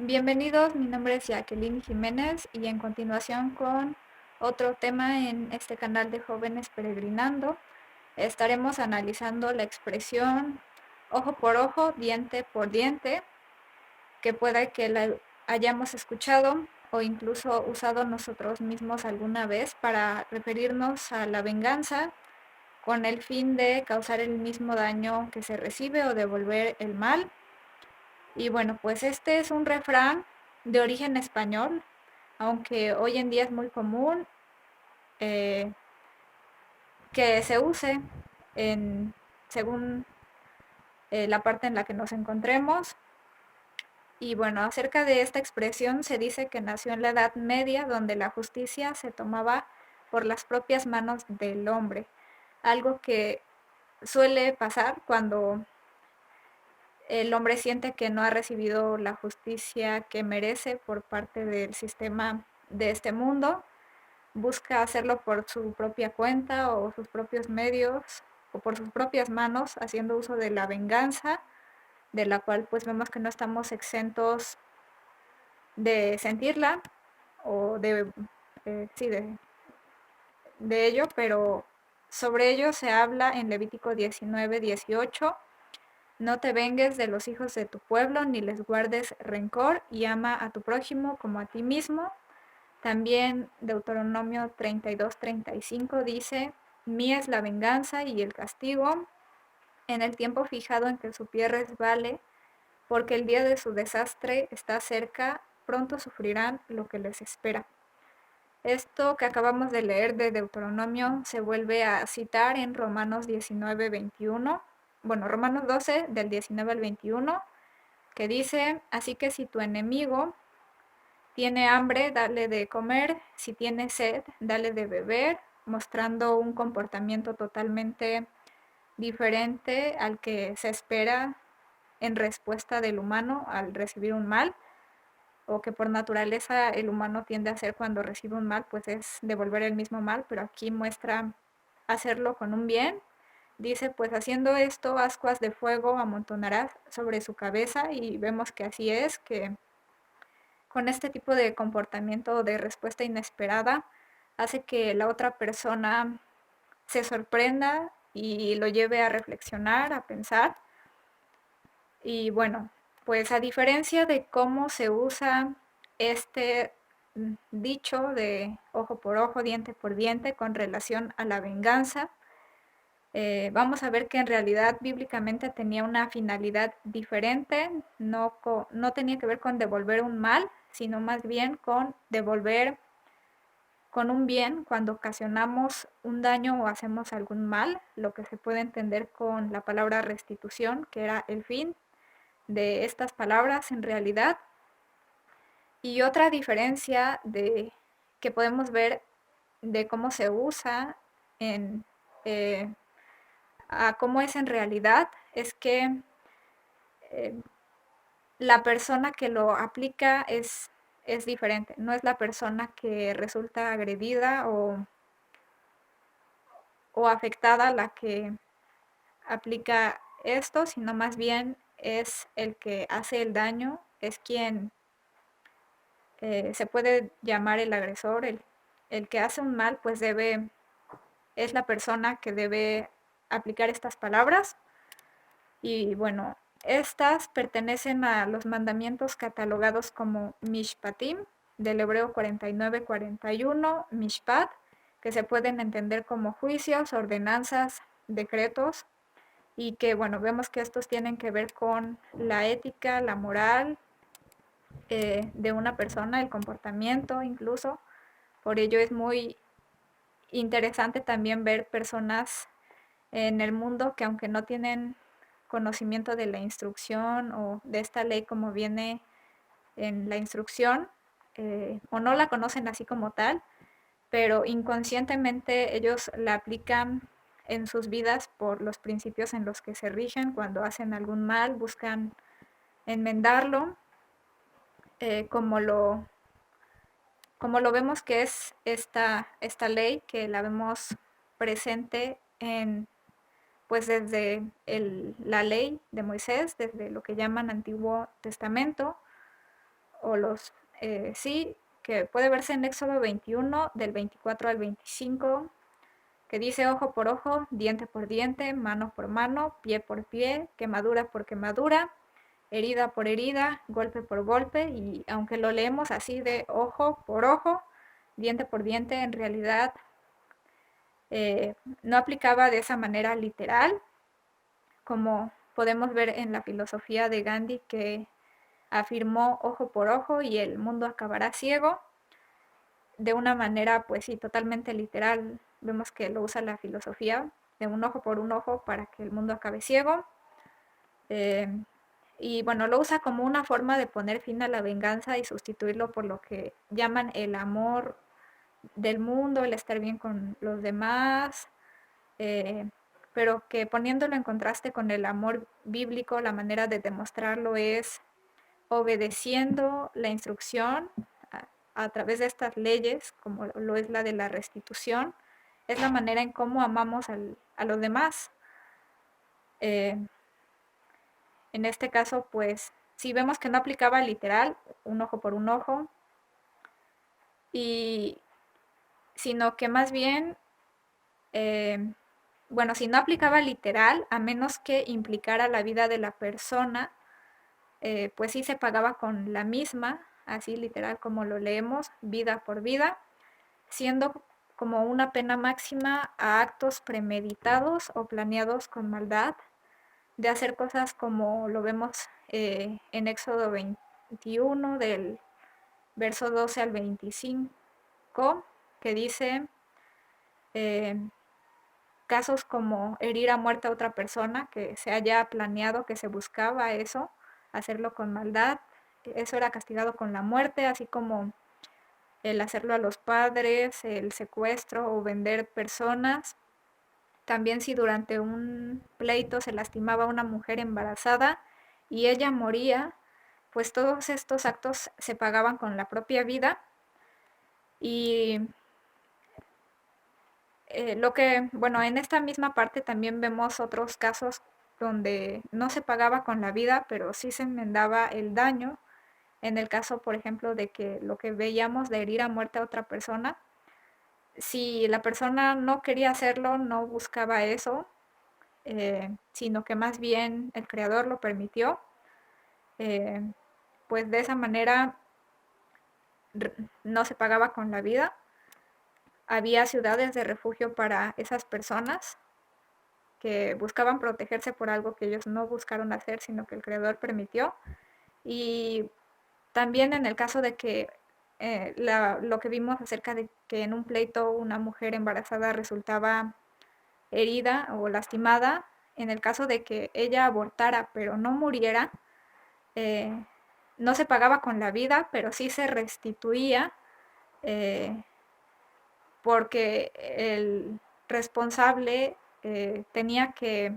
Bienvenidos, mi nombre es Jacqueline Jiménez y en continuación con otro tema en este canal de Jóvenes Peregrinando, estaremos analizando la expresión ojo por ojo, diente por diente, que pueda que la hayamos escuchado o incluso usado nosotros mismos alguna vez para referirnos a la venganza con el fin de causar el mismo daño que se recibe o devolver el mal. Y bueno, pues este es un refrán de origen español, aunque hoy en día es muy común eh, que se use en, según la parte en la que nos encontremos. Y bueno, acerca de esta expresión se dice que nació en la Edad Media, donde la justicia se tomaba por las propias manos del hombre, algo que suele pasar cuando el hombre siente que no ha recibido la justicia que merece por parte del sistema de este mundo, busca hacerlo por su propia cuenta o sus propios medios o por sus propias manos, haciendo uso de la venganza, de la cual pues vemos que no estamos exentos de sentirla o sí, de ello, pero sobre ello se habla en Levítico 19:18. No te vengues de los hijos de tu pueblo, ni les guardes rencor, y ama a tu prójimo como a ti mismo. También Deuteronomio 32:35 dice, mía es la venganza y el castigo, en el tiempo fijado en que su pie resbale, porque el día de su desastre está cerca, pronto sufrirán lo que les espera. Esto que acabamos de leer de Deuteronomio se vuelve a citar en Romanos 19:21, bueno, Romanos 12 del 19 al 21, que dice, así que si tu enemigo tiene hambre, dale de comer, si tiene sed, dale de beber, mostrando un comportamiento totalmente diferente al que se espera en respuesta del humano al recibir un mal, o que por naturaleza el humano tiende a hacer cuando recibe un mal, pues es devolver el mismo mal, pero aquí muestra hacerlo con un bien. Dice, pues haciendo esto, ascuas de fuego amontonarás sobre su cabeza, y vemos que así es, que con este tipo de comportamiento o de respuesta inesperada hace que la otra persona se sorprenda y lo lleve a reflexionar, a pensar. Y bueno, pues a diferencia de cómo se usa este dicho de ojo por ojo, diente por diente con relación a la venganza, vamos a ver que en realidad bíblicamente tenía una finalidad diferente, no tenía que ver con devolver un mal, sino más bien con devolver con un bien cuando ocasionamos un daño o hacemos algún mal, lo que se puede entender con la palabra restitución, que era el fin de estas palabras en realidad. Y otra diferencia que podemos ver de cómo se usa en, eh, a cómo es en realidad es que eh, la persona que lo aplica es diferente, no es la persona que resulta agredida o afectada la que aplica esto, sino más bien es el que hace el daño, es quien se puede llamar el agresor, el que hace un mal, pues es la persona que debe aplicar estas palabras. Y bueno, estas pertenecen a los mandamientos catalogados como Mishpatim, del hebreo 49:41, Mishpat, que se pueden entender como juicios, ordenanzas, decretos, y que bueno, vemos que estos tienen que ver con la ética, la moral de una persona, el comportamiento incluso. Por ello es muy interesante también ver personas en el mundo que aunque no tienen conocimiento de la instrucción o de esta ley como viene en la instrucción, o no la conocen así como tal, pero inconscientemente ellos la aplican en sus vidas por los principios en los que se rigen. Cuando hacen algún mal, buscan enmendarlo, eh, como lo, como lo vemos que es esta ley, que la vemos presente pues desde la ley de Moisés, desde lo que llaman Antiguo Testamento, o los sí, que puede verse en Éxodo 21, del 24 al 25, que dice ojo por ojo, diente por diente, mano por mano, pie por pie, quemadura por quemadura, herida por herida, golpe por golpe, y aunque lo leemos así de ojo por ojo, diente por diente, en realidad no aplicaba de esa manera literal, como podemos ver en la filosofía de Gandhi, que afirmó ojo por ojo y el mundo acabará ciego, de una manera pues sí, totalmente literal. Vemos que lo usa la filosofía de un ojo por un ojo para que el mundo acabe ciego. Eh, y bueno, lo usa como una forma de poner fin a la venganza y sustituirlo por lo que llaman el amor del mundo, el estar bien con los demás, eh, pero que poniéndolo en contraste con el amor bíblico, la manera de demostrarlo es obedeciendo la instrucción a través de estas leyes, como lo es la de la restitución, es la manera en cómo amamos a los demás. Eh, en este caso, pues, si vemos que no aplicaba literal, un ojo por un ojo, y sino que más bien, bueno, si no aplicaba literal, a menos que implicara la vida de la persona, pues sí se pagaba con la misma, así literal como lo leemos, vida por vida, siendo como una pena máxima a actos premeditados o planeados con maldad, de hacer cosas como lo vemos en Éxodo 21, del verso 12 al 25, que dice eh, casos como herir a muerte a otra persona, que se haya planeado, que se buscaba eso, hacerlo con maldad, eso era castigado con la muerte, así como el hacerlo a los padres, el secuestro o vender personas. También si durante un pleito se lastimaba a una mujer embarazada y ella moría, pues todos estos actos se pagaban con la propia vida. Y bueno, en esta misma parte también vemos otros casos donde no se pagaba con la vida, pero sí se enmendaba el daño. En el caso, por ejemplo, de que lo que veíamos de herir a muerte a otra persona, si la persona no quería hacerlo, no buscaba eso, sino que más bien el creador lo permitió, eh, pues de esa manera no se pagaba con la vida. Había ciudades de refugio para esas personas que buscaban protegerse por algo que ellos no buscaron hacer, sino que el creador permitió. Y también en el caso de que lo que vimos acerca de que en un pleito una mujer embarazada resultaba herida o lastimada, en el caso de que ella abortara pero no muriera, eh, no se pagaba con la vida, pero sí se restituía, eh, porque el responsable tenía que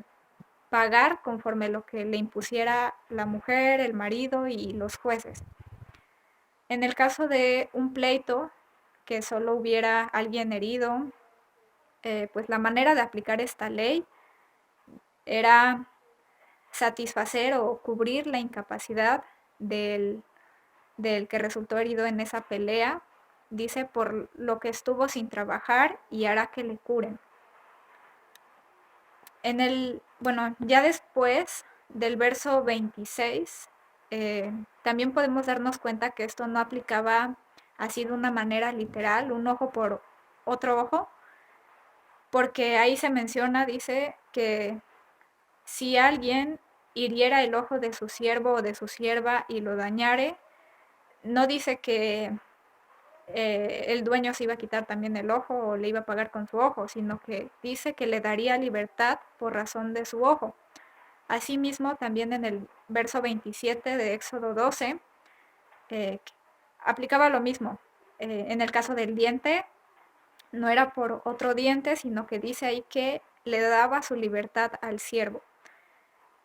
pagar conforme lo que le impusiera la mujer, el marido y los jueces. En el caso de un pleito, que solo hubiera alguien herido, pues la manera de aplicar esta ley era satisfacer o cubrir la incapacidad del, del que resultó herido en esa pelea, dice, por lo que estuvo sin trabajar y hará que le curen. Bueno, ya después del verso 26, también podemos darnos cuenta que esto no aplicaba así de una manera literal, un ojo por otro ojo, porque ahí se menciona, dice, que si alguien hiriera el ojo de su siervo o de su sierva y lo dañare, no dice que el dueño se iba a quitar también el ojo o le iba a pagar con su ojo, sino que dice que le daría libertad por razón de su ojo. Asimismo, también en el verso 27 de Éxodo 12, aplicaba lo mismo. En el caso del diente, no era por otro diente, sino que dice ahí que le daba su libertad al siervo.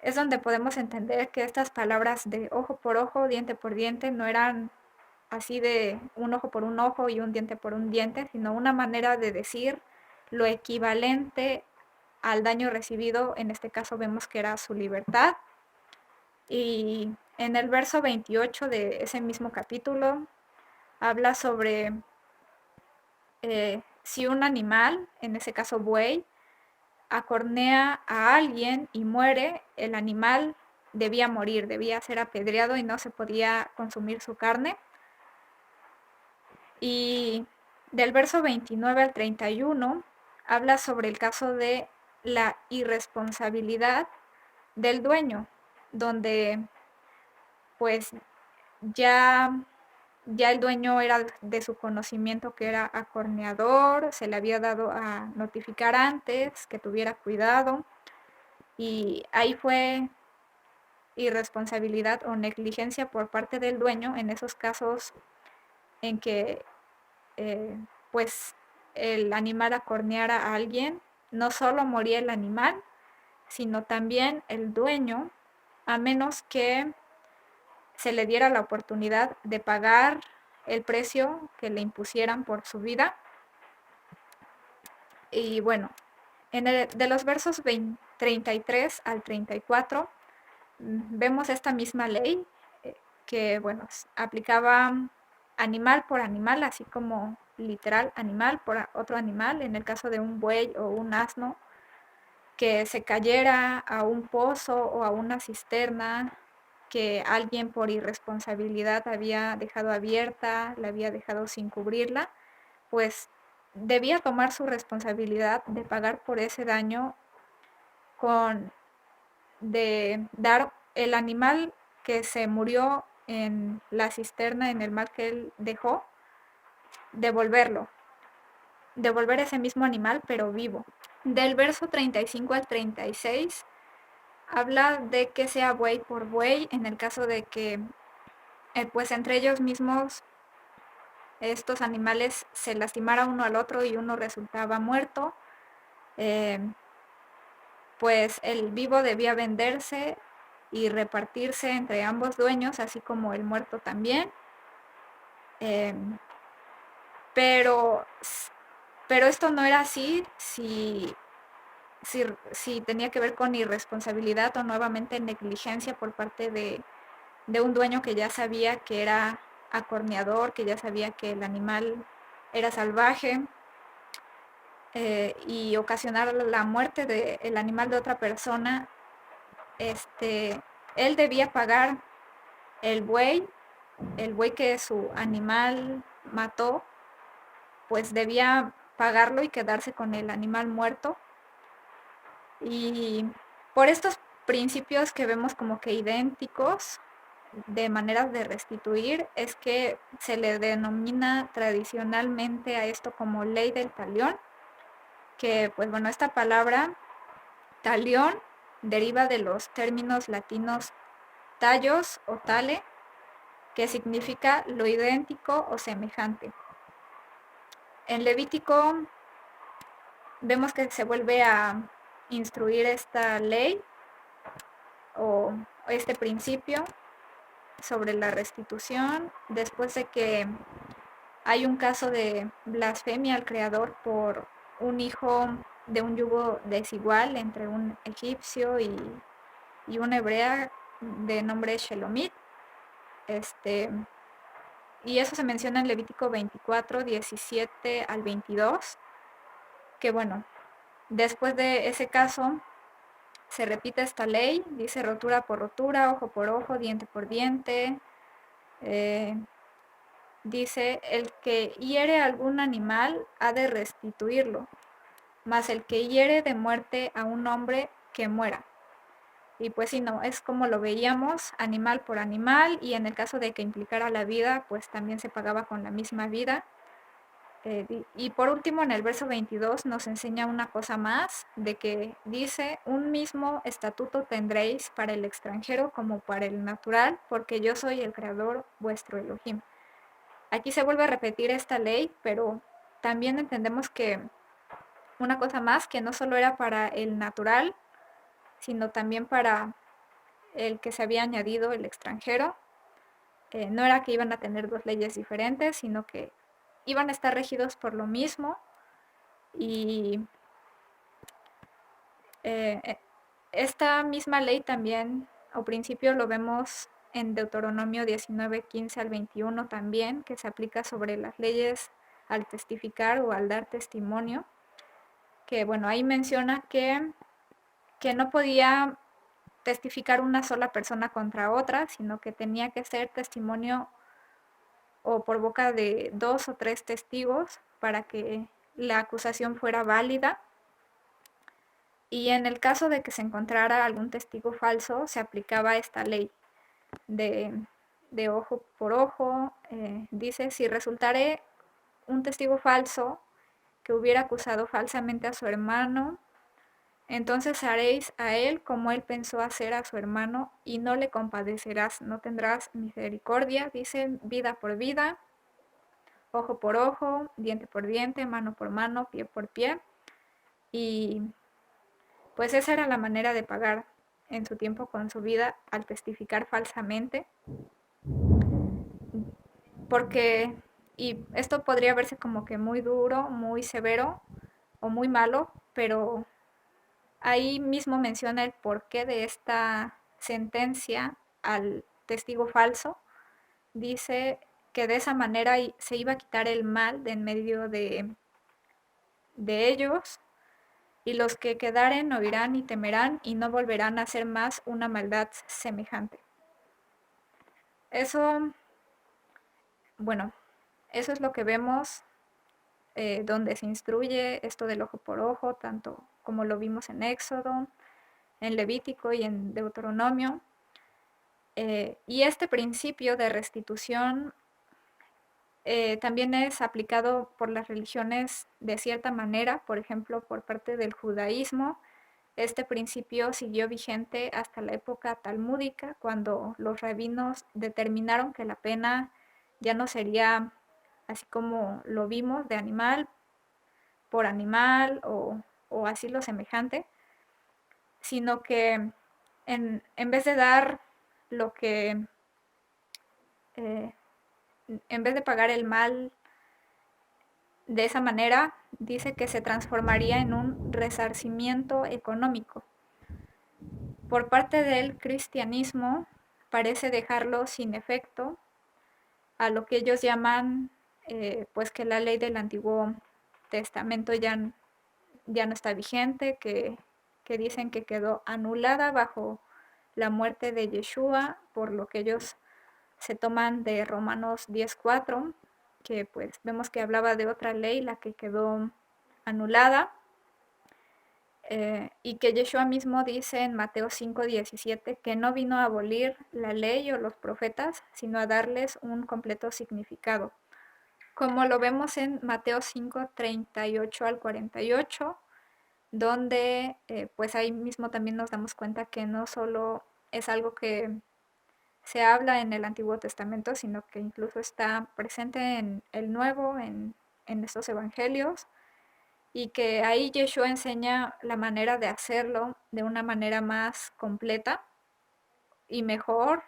Es donde podemos entender que estas palabras de ojo por ojo, diente por diente, no eran así de un ojo por un ojo y un diente por un diente, sino una manera de decir lo equivalente al daño recibido. En este caso vemos que era su libertad. Y En el verso 28 de ese mismo capítulo habla sobre si un animal, en ese caso buey, acornea a alguien y muere, el animal debía morir, debía ser apedreado y no se podía consumir su carne. Y del verso 29 al 31 habla sobre el caso de la irresponsabilidad del dueño, donde pues ya, ya el dueño era de su conocimiento que era acorneador, se le había dado a notificar antes que tuviera cuidado y ahí fue irresponsabilidad o negligencia por parte del dueño en esos casos en que eh, pues el animal acorneara a alguien, no solo moría el animal, sino también el dueño, a menos que se le diera la oportunidad de pagar el precio que le impusieran por su vida. Y bueno, de los versos 33 al 34 vemos esta misma ley que, bueno, aplicaba animal por animal, así como literal animal por otro animal, en el caso de un buey o un asno, que se cayera a un pozo o a una cisterna que alguien por irresponsabilidad había dejado abierta, la había dejado sin cubrirla, pues debía tomar su responsabilidad de pagar por ese daño con de dar el animal que se murió en la cisterna, en el mar que él dejó, devolverlo, devolver ese mismo animal pero vivo. Del verso 35 al 36 habla de que sea buey por buey en el caso de que pues entre ellos mismos estos animales se lastimara uno al otro y uno resultaba muerto, eh, pues el vivo debía venderse y repartirse entre ambos dueños, así como el muerto también. Eh, pero, pero esto no era así si tenía que ver con irresponsabilidad o nuevamente negligencia por parte de un dueño que ya sabía que era acorneador, que ya sabía que el animal era salvaje y ocasionar la muerte del animal de otra persona, él debía pagar el buey, el buey que su animal mató, pues debía pagarlo y quedarse con el animal muerto. Y por estos principios que vemos como que idénticos de maneras de restituir, es que se le denomina tradicionalmente a esto como ley del talión, que pues bueno, esta palabra talión deriva de los términos latinos tallos o tale, que significa lo idéntico o semejante. En Levítico vemos que se vuelve a instruir esta ley o este principio sobre la restitución después de que hay un caso de blasfemia al Creador por un hijo de un yugo desigual entre un egipcio y una hebrea de nombre Shelomit. Y eso se menciona en Levítico 24, 17 al 22, que bueno, después de ese caso se repite esta ley, dice rotura por rotura, ojo por ojo, diente por diente. Dice, el que hiere algún animal ha de restituirlo, mas el que hiere de muerte a un hombre, que muera. Y pues sí, no, es como lo veíamos, animal por animal, y en el caso de que implicara la vida, pues también se pagaba con la misma vida. Y por último, en el verso 22 nos enseña una cosa más, de que dice, un mismo estatuto tendréis para el extranjero como para el natural, porque yo soy el creador vuestro Elohim. Aquí se vuelve a repetir esta ley, pero también entendemos que una cosa más, que no solo era para el natural, sino también para el que se había añadido el extranjero. No era que iban a tener dos leyes diferentes, sino que iban a estar regidos por lo mismo. Y esta misma ley también, al principio lo vemos en Deuteronomio 19, 15 al 21 también, que se aplica sobre las leyes al testificar o al dar testimonio, que bueno, ahí menciona que no podía testificar una sola persona contra otra, sino que tenía que ser testimonio o por boca de 2 o 3 testigos para que la acusación fuera válida. Y en el caso de que se encontrara algún testigo falso, se aplicaba esta ley de, de ojo por ojo. Dice, si resultare un testigo falso que hubiera acusado falsamente a su hermano, entonces haréis a él como él pensó hacer a su hermano y no le compadecerás, no tendrás misericordia. Dice, vida por vida, ojo por ojo, diente por diente, mano por mano, pie por pie. Y pues esa era la manera de pagar en su tiempo con su vida al testificar falsamente. Porque, y esto podría verse como que muy duro, muy severo o muy malo, pero ahí mismo menciona el porqué de esta sentencia al testigo falso. Dice que de esa manera se iba a quitar el mal de en medio de ellos, y los que quedaren oirán y temerán y no volverán a hacer más una maldad semejante. Eso, bueno, eso es lo que vemos donde se instruye esto del ojo por ojo, tanto como lo vimos en Éxodo, en Levítico y en Deuteronomio. Y este principio de restitución también es aplicado por las religiones de cierta manera. Por ejemplo, por parte del judaísmo, este principio siguió vigente hasta la época talmúdica, cuando los rabinos determinaron que la pena ya no sería así como lo vimos, de animal por animal o así lo semejante, sino que en vez de dar lo que, eh, en vez de pagar el mal de esa manera, dice que se transformaría en un resarcimiento económico. Por parte del cristianismo parece dejarlo sin efecto a lo que ellos llaman pues que la ley del Antiguo Testamento ya no está vigente, que dicen que quedó anulada bajo la muerte de Yeshua, por lo que ellos se toman de Romanos 10:4, que pues vemos que hablaba de otra ley, la que quedó anulada, y que Yeshua mismo dice en Mateo 5:17 que no vino a abolir la ley o los profetas, sino a darles un completo significado, como lo vemos en Mateo 5:38 al 48, donde pues ahí mismo también nos damos cuenta que no solo es algo que se habla en el Antiguo Testamento, sino que incluso está presente en el Nuevo, en estos evangelios, y que ahí Yeshua enseña la manera de hacerlo de una manera más completa y mejor,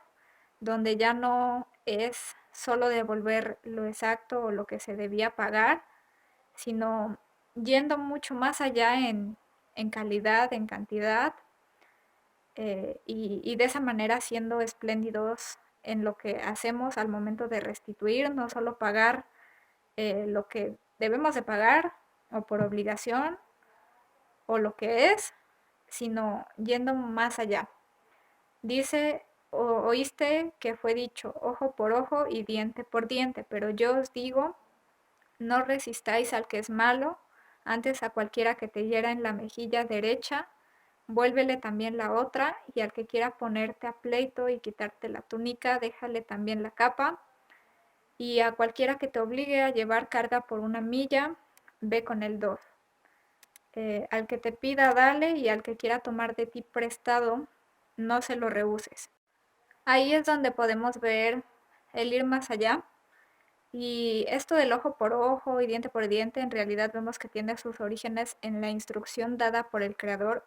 donde ya no es solo devolver lo exacto o lo que se debía pagar, sino yendo mucho más allá en calidad, en cantidad, y de esa manera siendo espléndidos en lo que hacemos al momento de restituir, no solo pagar lo que debemos de pagar o por obligación o lo que es, sino yendo más allá. Dice, oíste que fue dicho ojo por ojo y diente por diente, pero yo os digo, no resistáis al que es malo, antes a cualquiera que te hiera en la mejilla derecha, vuélvele también la otra, y al que quiera ponerte a pleito y quitarte la túnica, déjale también la capa, y a cualquiera que te obligue a llevar carga por 1 milla, ve con el 2. Al que te pida, dale, y al que quiera tomar de ti prestado, no se lo rehuses. Ahí es donde podemos ver el ir más allá. Y esto del ojo por ojo y diente por diente, en realidad vemos que tiene sus orígenes en la instrucción dada por el Creador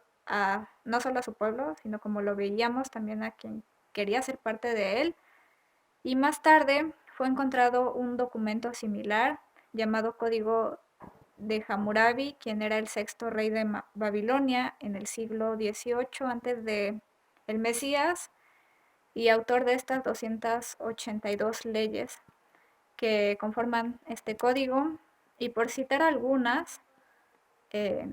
no solo a su pueblo, sino como lo veíamos también a quien quería ser parte de él. Y más tarde fue encontrado un documento similar llamado Código de Hammurabi, quien era el sexto rey de Babilonia en el siglo XVIII antes de el Mesías, y autor de estas 282 leyes que conforman este código. Y por citar algunas, eh,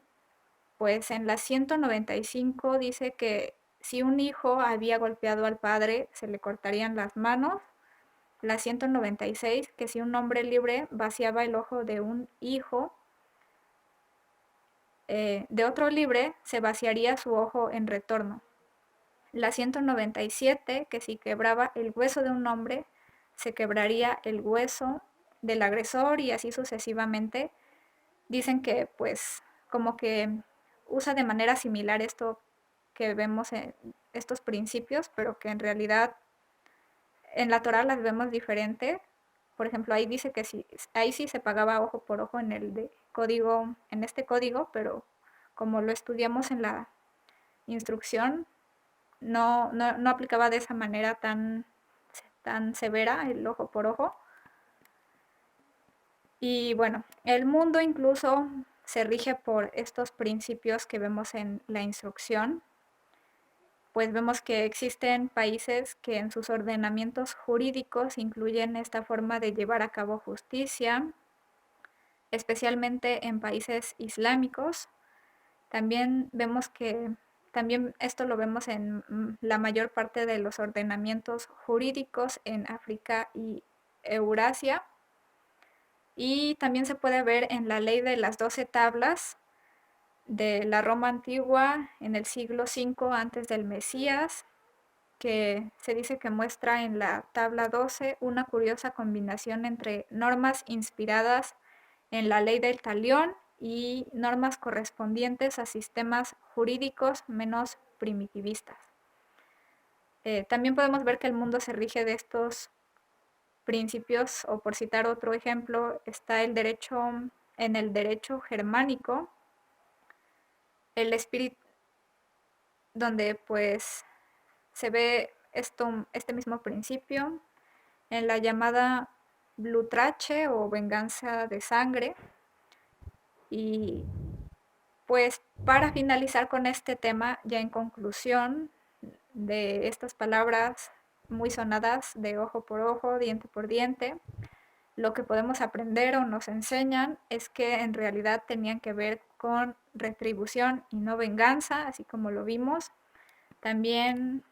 pues en la 195 dice que si un hijo había golpeado al padre, se le cortarían las manos. La 196, que si un hombre libre vaciaba el ojo de un hijo de otro libre, se vaciaría su ojo en retorno. La 197, que si quebraba el hueso de un hombre, se quebraría el hueso del agresor y así sucesivamente. Dicen que pues como que usa de manera similar esto que vemos en estos principios, pero que en realidad en la Torah las vemos diferente. Por ejemplo, ahí dice que sí, ahí sí se pagaba ojo por ojo en el de código, en este código, pero como lo estudiamos en la instrucción, no aplicaba de esa manera tan severa el ojo por ojo. Y bueno, el mundo incluso se rige por estos principios que vemos en la instrucción, pues vemos que existen países que en sus ordenamientos jurídicos incluyen esta forma de llevar a cabo justicia, especialmente en países islámicos. También vemos que, también esto lo vemos en la mayor parte de los ordenamientos jurídicos en África y Eurasia. Y también se puede ver en la ley de las 12 tablas de la Roma antigua en el siglo V antes del Mesías, que se dice que muestra en la tabla 12 una curiosa combinación entre normas inspiradas en la ley del talión y normas correspondientes a sistemas jurídicos menos primitivistas. También podemos ver que el mundo se rige de estos principios, o por citar otro ejemplo, está el derecho, en el derecho germánico, el espíritu, donde pues se ve este mismo principio en la llamada Blutrache o venganza de sangre. Y pues para finalizar con este tema, ya en conclusión de estas palabras muy sonadas de ojo por ojo, diente por diente, lo que podemos aprender o nos enseñan es que en realidad tenían que ver con retribución y no venganza, así como lo vimos. También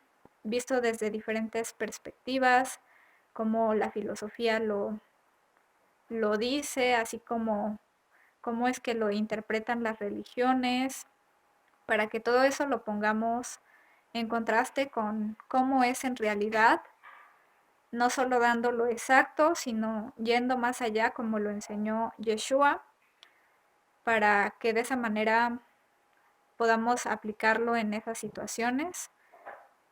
visto desde diferentes perspectivas, como la filosofía lo dice, así como cómo es que lo interpretan las religiones, para que todo eso lo pongamos en contraste con cómo es en realidad, no solo dando lo exacto, sino yendo más allá como lo enseñó Yeshua, para que de esa manera podamos aplicarlo en esas situaciones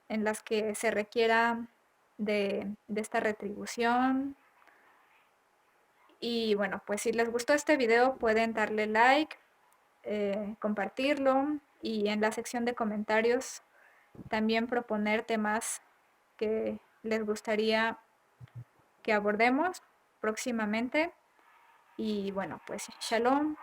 en las que se requiera de esta retribución. Y bueno, pues si les gustó este video pueden darle like, compartirlo y en la sección de comentarios también proponer temas que les gustaría que abordemos próximamente. Y bueno, pues shalom.